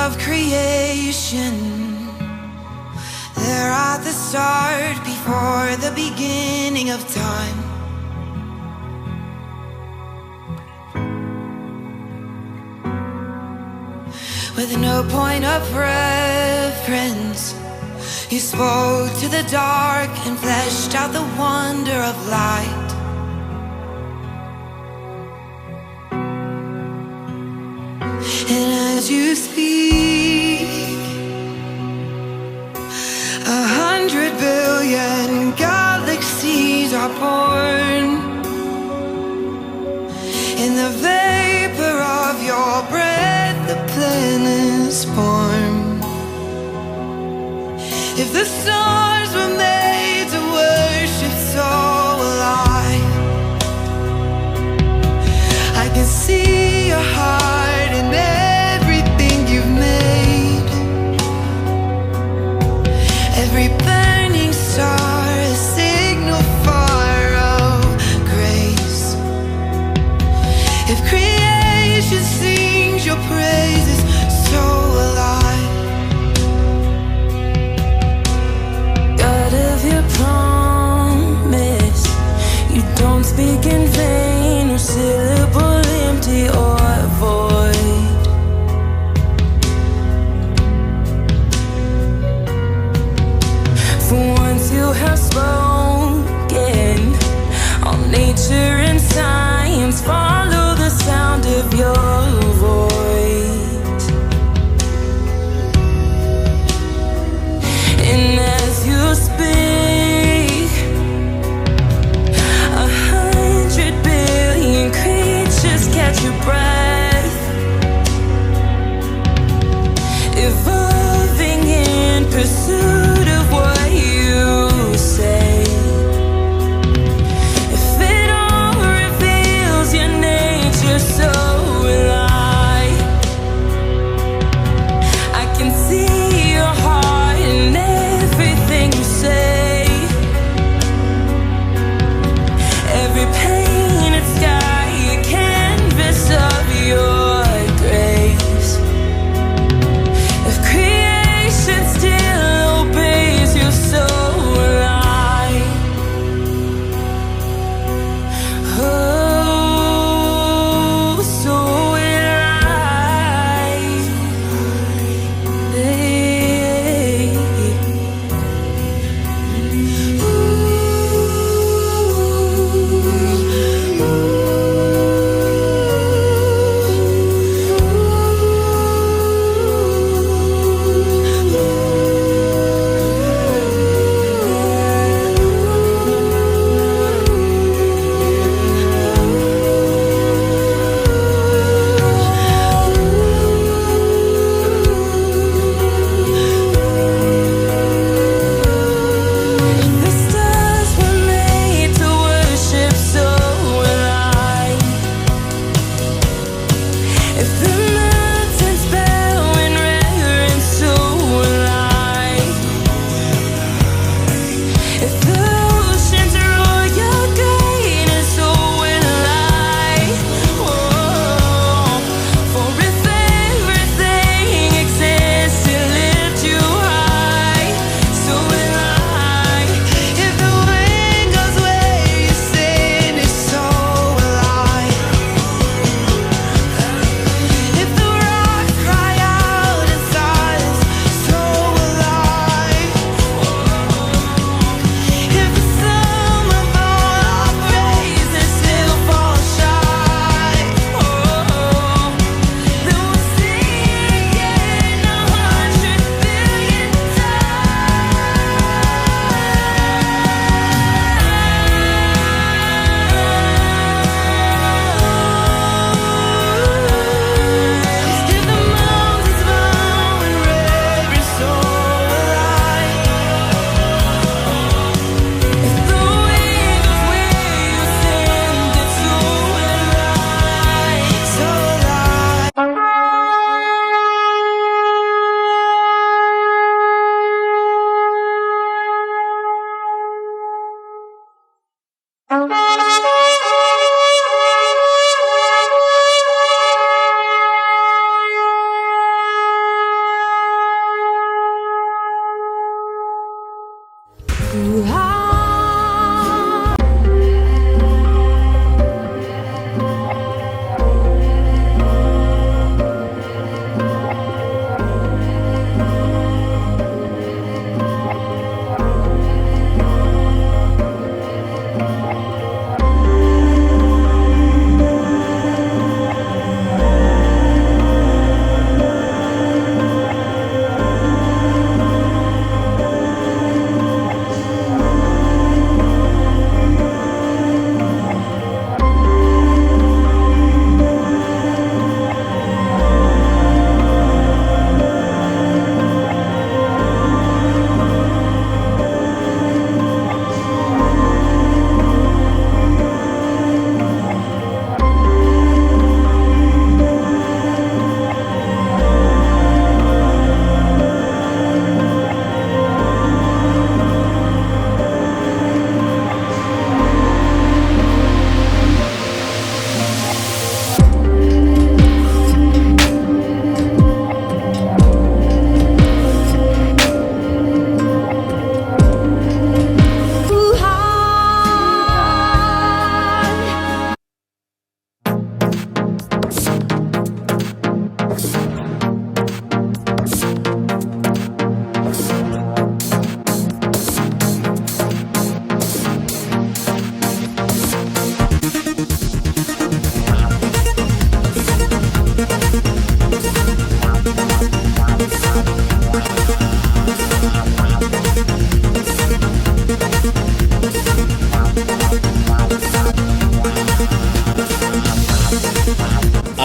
of creation. There at the start, before the beginning of time. With no point of reference, you spoke to the dark and fleshed out the wonder of light. And as you speak, 100 billion galaxies are born. In the vapor of your breath, the planets form. If the stars were made to worship, so will I. I can see your heart in everything you've made. Every burning star, a signal fire of grace. If creation sings your praises, so will I. God of your promise, you don't speak in vain, or syllable empty or void. For once you have spoken, all nature and science follow the sound of your voice. And as you speak, 100 billion creatures catch your breath, evolving in pursuit of what you say. If it all reveals your nature, so will I. I can see your heart in everything you say. Every painted sky, a canvas of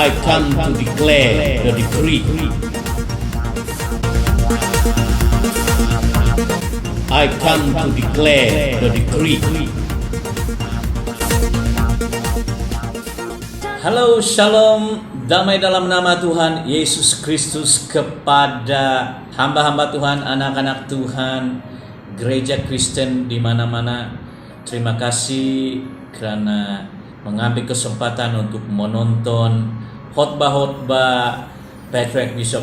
I come to declare the decree. I come to declare the decree. Halo, shalom, damai dalam nama Tuhan Yesus Kristus kepada hamba-hamba Tuhan, anak-anak Tuhan, gereja Kristen di mana-mana. Terima kasih karena mengambil kesempatan untuk menonton khotbah-khotbah Patriarch Bishop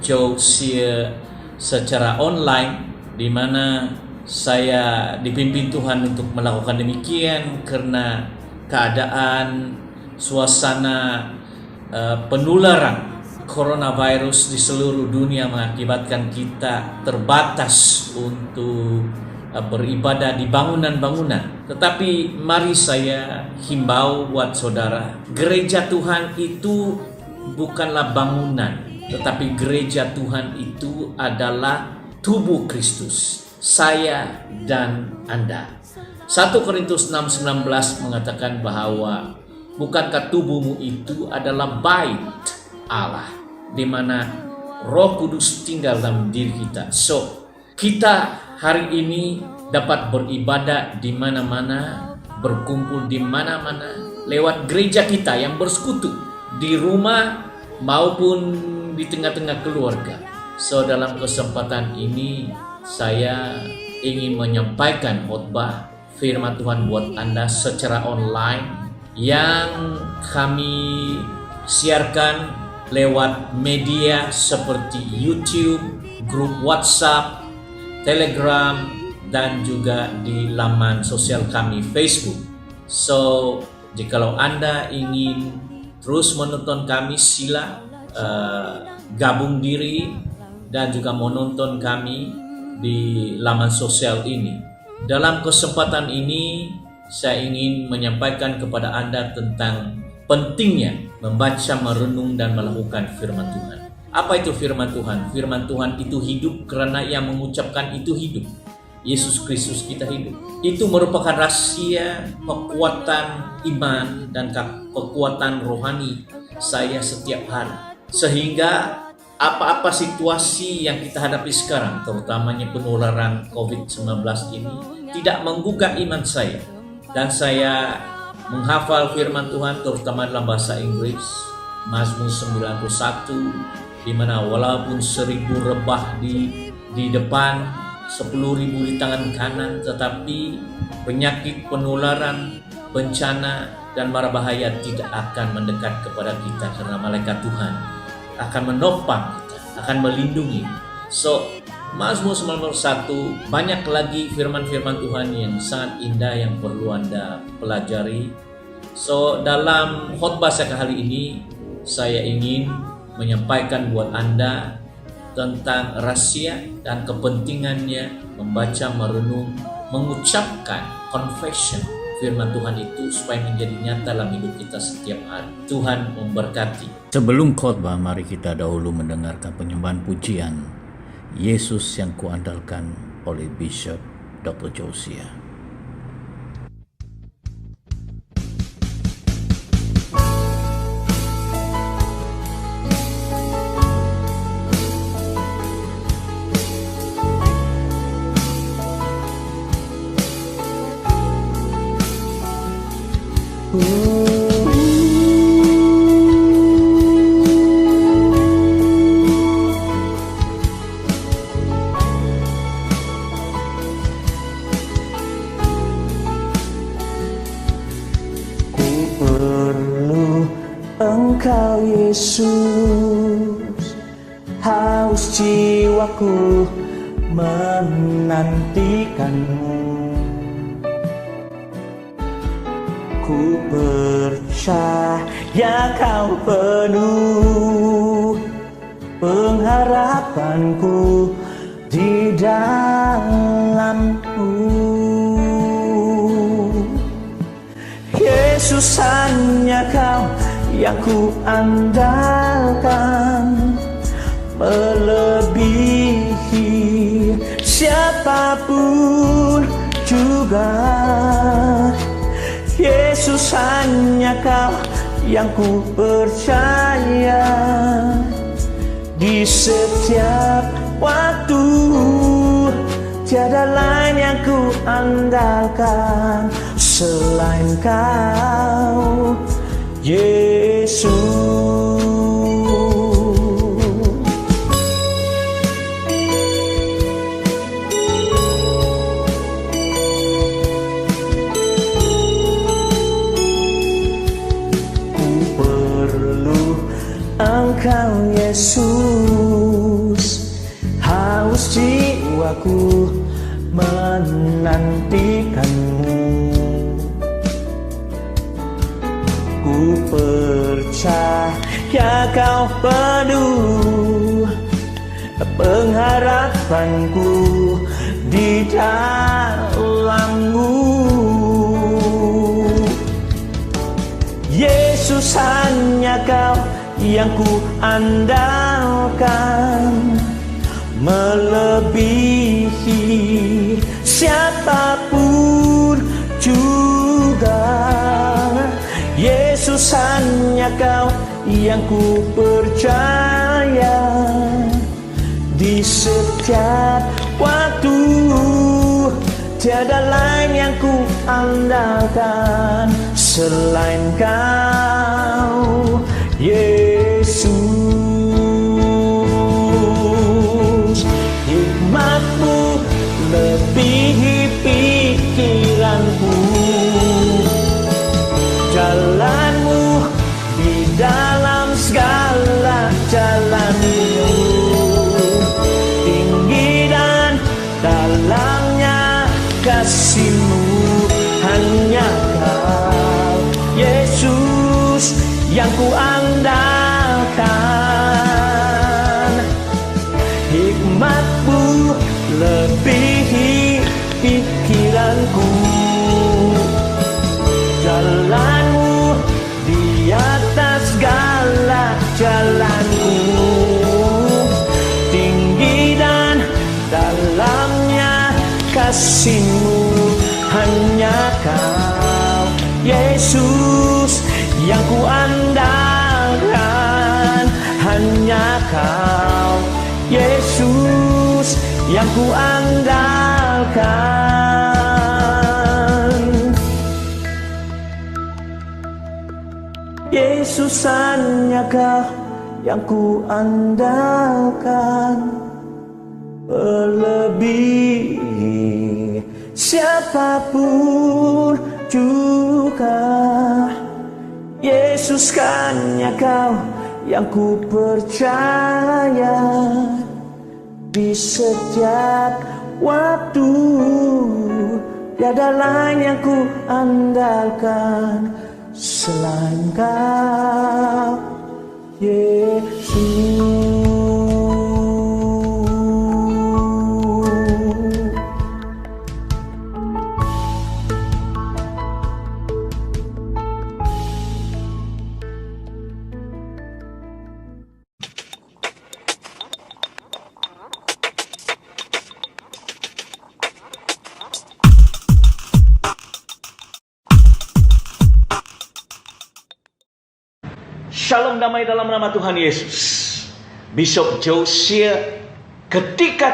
Josiah secara online, di mana saya dipimpin Tuhan untuk melakukan demikian karena keadaan suasana penularan coronavirus di seluruh dunia mengakibatkan kita terbatas untuk beribadah di bangunan-bangunan. Tetapi mari saya himbau buat saudara, gereja Tuhan itu bukanlah bangunan, tetapi gereja Tuhan itu adalah tubuh Kristus, saya dan Anda. 1 Korintus 6:19 mengatakan bahwa bukankah tubuhmu itu adalah bait Allah, di mana Roh Kudus tinggal dalam diri kita. So, kita hari ini dapat beribadah di mana-mana, berkumpul di mana-mana lewat gereja kita yang bersekutu di rumah maupun di tengah-tengah keluarga. So, dalam kesempatan ini saya ingin menyampaikan khotbah firman Tuhan buat Anda secara online yang kami siarkan lewat media seperti YouTube, grup WhatsApp, Telegram, dan juga di laman sosial kami Facebook. So, jikalau Anda ingin terus menonton kami, sila gabung diri dan juga menonton kami di laman sosial ini. Dalam kesempatan ini, saya ingin menyampaikan kepada Anda tentang pentingnya membaca, merenung, dan melakukan firman Tuhan. Apa itu firman Tuhan? Firman Tuhan itu hidup karena yang mengucapkan itu hidup. Yesus Kristus kita hidup. Itu merupakan rahasia kekuatan iman dan kekuatan rohani saya setiap hari. Sehingga apa-apa situasi yang kita hadapi sekarang, terutamanya penularan COVID-19 ini, tidak menggugah iman saya. Dan saya menghafal firman Tuhan terutama dalam bahasa Inggris, Mazmur 91, di mana walaupun 1000 rebah di depan, 10.000 di tangan kanan, tetapi penyakit, penularan, bencana, dan mara bahaya tidak akan mendekat kepada kita karena malaikat Tuhan akan menopang kita, akan melindungi. So, Mazmur 91, banyak lagi firman-firman Tuhan yang sangat indah yang perlu Anda pelajari. So, dalam khotbah saya kali ini, saya ingin menyampaikan buat Anda tentang rahasia dan kepentingannya membaca, merenung, mengucapkan confession firman Tuhan itu supaya menjadi nyata dalam hidup kita setiap hari. Tuhan memberkati. Sebelum khotbah, mari kita dahulu mendengarkan penyembahan pujian Yesus yang kuandalkan oleh Bishop Dr. Josiah. Engkau Yesus, haus jiwaku menantikanmu. Ku percaya kau penuh pengharapanku di dalamku. Yesus, hanya kau yang ku andalkan, melebihi siapapun juga. Yesus, hanya kau yang ku percaya. Di setiap waktu tiada lain yang ku andalkan selain Kau, Yesus. Engkau Yesus, haus jiwaku menantikanmu. Ku percaya Kau penuh pengharapanku di dalam-Mu. Yesus, hanya Kau yang ku andalkan, melebihi siapapun juga. Yesus, hanya Kau yang ku percaya. Di setiap waktu tiada lain yang ku andalkan selain Kau, Yesus. Hikmat-Mu lebihi pikiranku, jalan-Mu di dalam segala jalan-Mu. Tinggi dan dalamnya kasih-Mu, hanya Kau, Yesus, yang ku andalkan. Hikmat-Mu lebihi pikiranku, jalan-Mu di atas segala jalanku. Tinggi dan dalamnya kasih-Mu, hanya Kau, Yesus, yang ku andalkan. Hanya Kau, Yesus, yang ku andalkan. Yesus, hanya Kau yang ku andalkan, melebihi siapapun juga. Yesus, hanya Kau yang ku percaya. Di setiap waktu tiada lain yang ku andalkan selain Kau, Yesus. Shalom, damai dalam nama Tuhan Yesus. Bishop Josia, ketika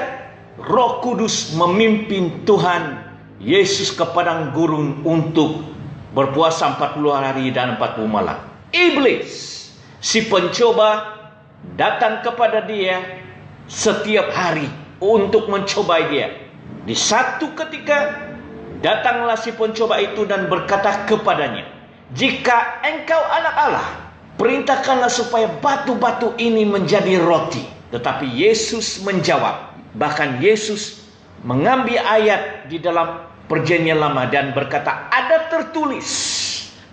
Roh Kudus memimpin Tuhan Yesus ke padang gurun untuk berpuasa 40 hari dan 40 malam, iblis, si pencoba, datang kepada dia setiap hari untuk mencobai dia. Di satu ketika datanglah si pencoba itu dan berkata kepadanya, "Jika engkau anak Allah, perintahkanlah supaya batu-batu ini menjadi roti." Tetapi Yesus menjawab, bahkan Yesus mengambil ayat di dalam Perjanjian Lama dan berkata, "Ada tertulis,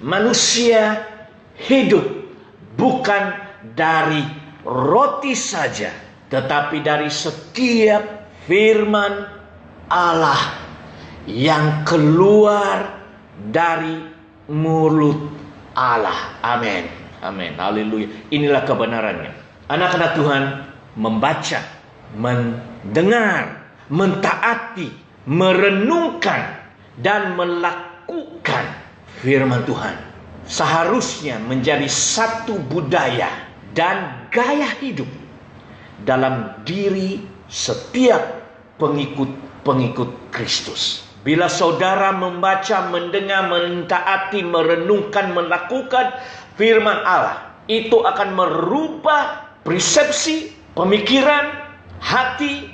manusia hidup bukan dari roti saja, tetapi dari setiap firman Allah yang keluar dari mulut Allah." Amin. Amin. Haleluya. Inilah kebenarannya. Anak-anak Tuhan membaca, mendengar, mentaati, merenungkan, dan melakukan firman Tuhan. seharusnya menjadi satu budaya dan gaya hidup dalam diri setiap pengikut Kristus. Bila saudara membaca, mendengar, mentaati, merenungkan, melakukan firman Allah, itu akan merubah persepsi, pemikiran, hati,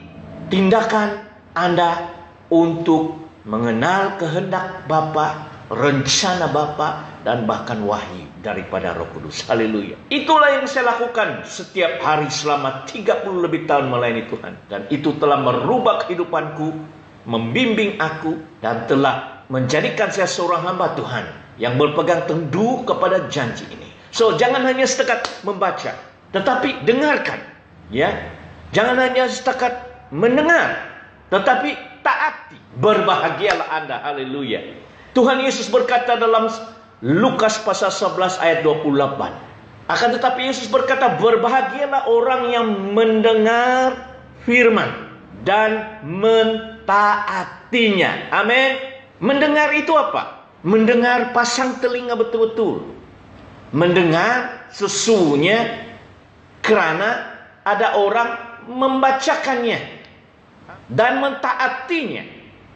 tindakan Anda untuk mengenal kehendak Bapa, rencana Bapa, dan bahkan wahyu daripada Roh Kudus. Haleluya. Itulah yang saya lakukan setiap hari selama 30 lebih tahun melayani Tuhan. Dan itu telah merubah kehidupanku, membimbing aku, dan telah menjadikan saya seorang hamba Tuhan yang berpegang teguh kepada janji ini. So, jangan hanya setakat membaca, tetapi dengarkan. Ya, jangan hanya setakat mendengar, tetapi taati. Berbahagialah Anda. Haleluya. Tuhan Yesus berkata dalam Lukas pasal 11 ayat 28. Akan tetapi Yesus berkata, berbahagialah orang yang mendengar firman dan mentaatinya. Amin. Mendengar itu apa? Mendengar, pasang telinga betul-betul. Mendengar sesungguhnya kerana ada orang membacakannya. Dan mentaatinya.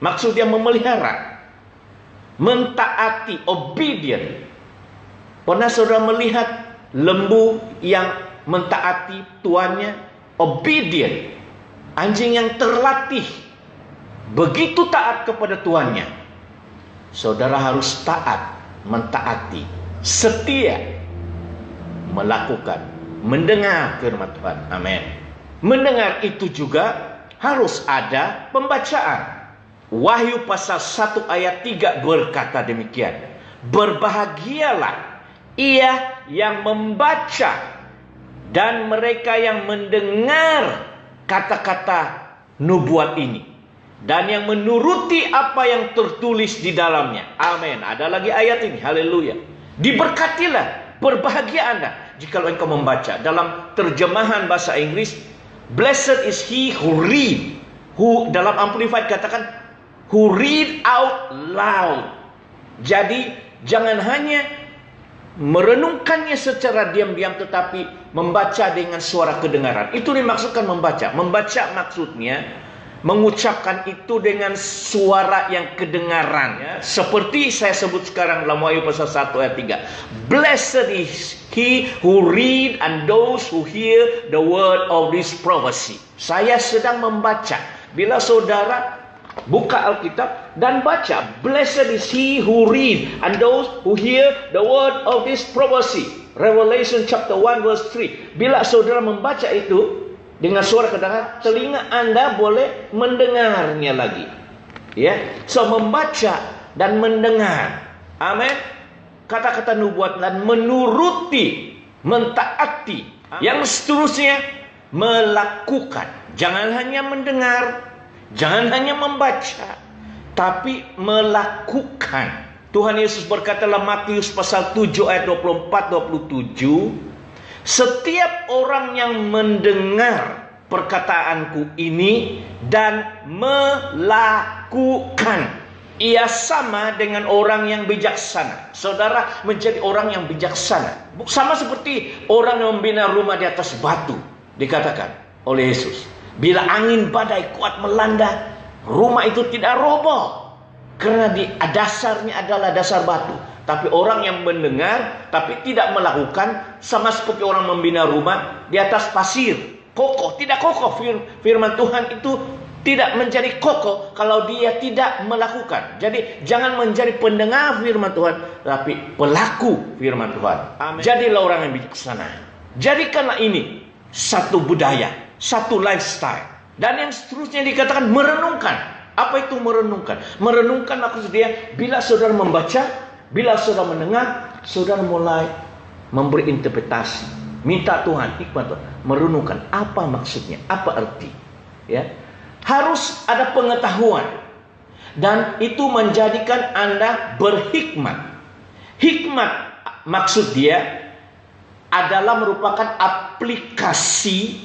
Maksudnya memelihara. Mentaati, obedient. Pernah saudara melihat lembu yang mentaati tuannya? Obedient. Anjing yang terlatih, begitu taat kepada tuannya. Saudara harus taat, mentaati, setia melakukan, mendengar firman Tuhan. Amin. Mendengar itu juga harus ada pembacaan. Wahyu pasal 1 ayat 3 berkata demikian. Berbahagialah ia yang membaca dan mereka yang mendengar kata-kata nubuat ini, dan yang menuruti apa yang tertulis di dalamnya. Amin. Ada lagi ayat ini. Haleluya. Diberkatilah, berbahagia Anda jikalau engkau membaca. Dalam terjemahan bahasa Inggris, blessed is he who read. Who dalam Amplified katakan who read out loud. Jadi jangan hanya merenungkannya secara diam-diam, tetapi membaca dengan suara kedengaran. Itu dimaksudkan membaca. Membaca maksudnya mengucapkan itu dengan suara yang kedengaran. Ya. Seperti saya sebut sekarang dalam Wahyu pasal 1 ayat 3. Blessed is he who read and those who hear the word of this prophecy. Saya sedang membaca. Bila saudara buka Alkitab dan baca, blessed is he who read and those who hear the word of this prophecy. Revelation chapter 1 verse 3. Bila saudara membaca itu dengan suara kedengaran, telinga Anda boleh mendengarnya lagi. Ya, so membaca dan mendengar. Amin. Kata-kata nubuat dan menuruti, mentaati. Yang seterusnya melakukan. Jangan hanya mendengar, jangan hanya membaca, tapi melakukan. Tuhan Yesus berkata dalam Matius pasal 7 ayat 24-27, setiap orang yang mendengar perkataanku ini dan melakukan, ia sama dengan orang yang bijaksana. Saudara menjadi orang yang bijaksana. Sama seperti orang yang membina rumah di atas batu. Dikatakan oleh Yesus, bila angin badai kuat melanda, rumah itu tidak roboh. Karena dasarnya adalah dasar batu. Tapi orang yang mendengar tapi tidak melakukan, sama seperti orang membina rumah di atas pasir. Kokoh, tidak kokoh. Firman Tuhan itu tidak menjadi kokoh kalau dia tidak melakukan. Jadi jangan menjadi pendengar firman Tuhan, tapi pelaku firman Tuhan. Amin. Jadilah orang yang bijaksana. Jadikanlah ini satu budaya, satu lifestyle. Dan yang seterusnya dikatakan merenungkan. Apa itu merenungkan? Merenungkan maksudnya bila saudara membaca, bila saudara mendengar, saudara mulai memberi interpretasi. Minta Tuhan, hikmat Tuhan, merenungkan apa maksudnya, apa arti. Ya, harus ada pengetahuan. Dan itu menjadikan Anda berhikmat. Hikmat maksud dia adalah merupakan aplikasi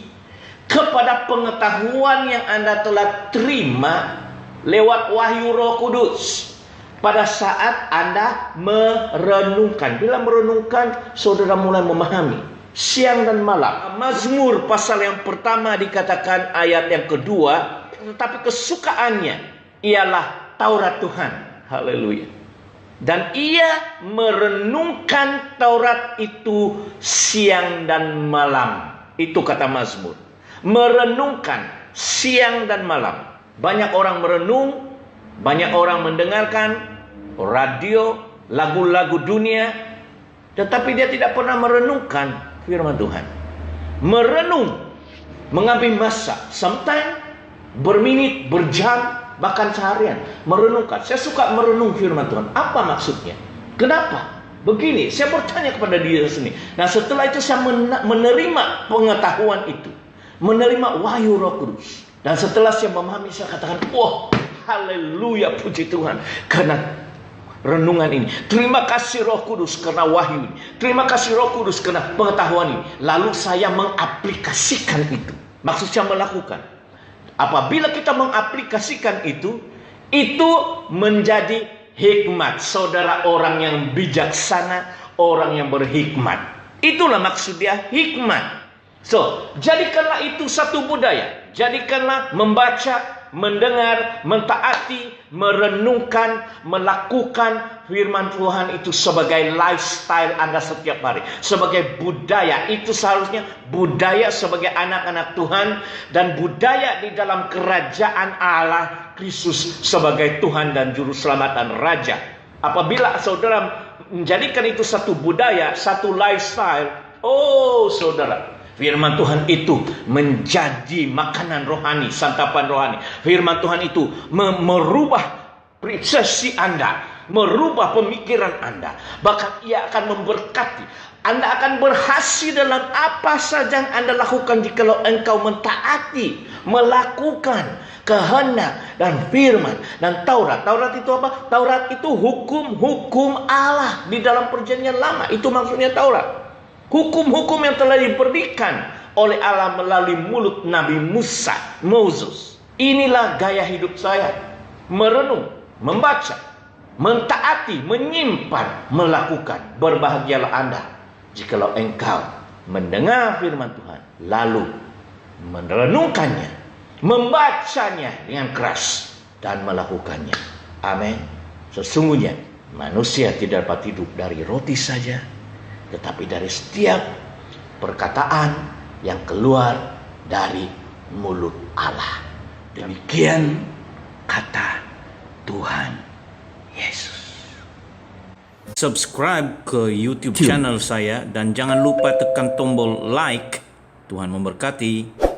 kepada pengetahuan yang Anda telah terima lewat wahyu Roh Kudus. pada saat Anda merenungkan. Bila merenungkan, saudara mulai memahami siang dan malam. Mazmur pasal yang pertama dikatakan ayat yang kedua, tetapi kesukaannya ialah Taurat Tuhan. Haleluya. Dan ia merenungkan Taurat itu siang dan malam. Itu kata Mazmur. Merenungkan siang dan malam. Banyak orang merenung, banyak orang mendengarkan radio, lagu-lagu dunia, tetapi dia tidak pernah merenungkan firman Tuhan. Merenung, mengambil masa, sometimes berminit, berjam, bahkan seharian merenungkan. Saya suka merenung firman Tuhan. Apa maksudnya? Kenapa? Begini, saya bertanya kepada diri sendiri. Nah, setelah itu saya menerima pengetahuan itu, menerima wahyu Roh Kudus. Dan setelah saya memahami, saya katakan, wah, haleluya, puji Tuhan, karena renungan ini. Terima kasih Roh Kudus karena wahyu ini. Terima kasih Roh Kudus karena pengetahuan ini. Lalu saya mengaplikasikan itu. Maksud saya melakukan. Apabila kita mengaplikasikan itu menjadi hikmat. Saudara, orang yang bijaksana, orang yang berhikmat. Itulah maksud dia, hikmat. So, jadikanlah itu satu budaya. Jadikanlah membaca, mendengar, mentaati, merenungkan, melakukan firman Tuhan itu sebagai lifestyle Anda setiap hari. Sebagai budaya. Itu seharusnya budaya sebagai anak-anak Tuhan. Dan budaya di dalam kerajaan Allah Kristus sebagai Tuhan dan Juru Selamat dan Raja. Apabila saudara menjadikan itu satu budaya, satu lifestyle, oh saudara, firman Tuhan itu menjadi makanan rohani, santapan rohani. Firman Tuhan itu merubah persepsi Anda, merubah pemikiran Anda. Bahkan ia akan memberkati. Anda akan berhasil dalam apa saja yang Anda lakukan jikalau engkau mentaati, melakukan kehendak dan firman dan Taurat. Taurat itu apa? Taurat itu hukum-hukum Allah di dalam perjanjian lama. Itu maksudnya Taurat. Hukum-hukum yang telah diberikan oleh Allah melalui mulut Nabi Musa, Moses. Inilah gaya hidup saya. Merenung, membaca, mentaati, menyimpan, melakukan. Berbahagialah Anda jikalau engkau mendengar firman Tuhan, lalu merenungkannya, membacanya dengan keras, dan melakukannya. Amin. Sesungguhnya manusia tidak dapat hidup dari roti saja, tetapi dari setiap perkataan yang keluar dari mulut Allah. Demikian kata Tuhan Yesus. Subscribe ke YouTube channel saya dan jangan lupa tekan tombol like. Tuhan memberkati.